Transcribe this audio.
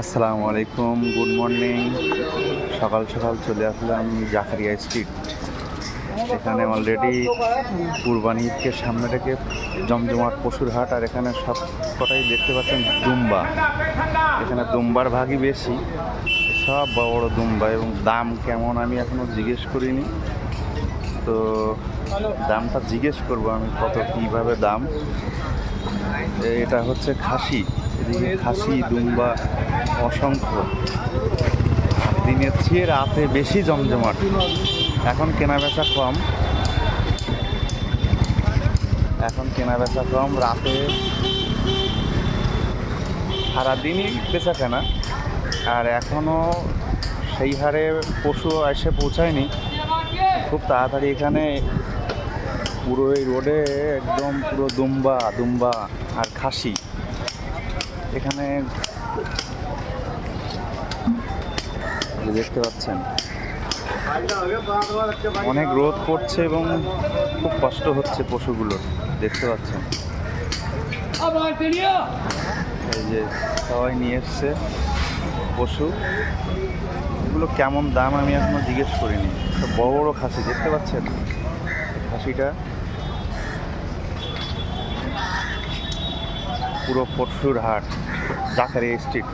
আসসালামু আলাইকুম, good morning. সকাল সকাল চলে আসলাম জাকারিয়া স্ট্রিট। এখানে অলরেডি কুরবানি ঈদকে সামনে রেখে জমজমাট পশুর হাট। আর এখানে সব কটাই দেখতে পাচ্ছেন দুম্বা। এখানে দুম্বার ভাগই বেশি, সব বড় বড় দুম্বা। এবং দাম কেমন আমি এখনও জিজ্ঞেস করিনি, তো দামটা জিজ্ঞেস করবো আমি, কত কীভাবে দাম। এটা হচ্ছে খাসি, এদিকে খাসি দুম্বা অসংখ্য। দিনের চেয়ে রাতে বেশি জমজমাট। এখন কেনাবেচা কম, রাতে সারাদিনই বেচা কেনা। আর এখনও সেই হারে পশু এসে পৌঁছায়নি। খুব তাড়াতাড়ি এখানে পুরো এই রোডে একদম পুরো দুম্বা দুম্বা আর খাসি। এখানে দেখতে পাচ্ছেন অনেক রোদ পড়ছে এবং খুব কষ্ট হচ্ছে পশুগুলোর, দেখতে পাচ্ছেন। এই যে সবাই নিয়ে এসছে পশু, এগুলো কেমন দাম আমি এখনো জিজ্ঞেস করিনি। সব বড় বড় খাসি দেখতে পাচ্ছেন। খাসিটা পুরো পশুর হাট, জাকারিয়া স্ট্রিট।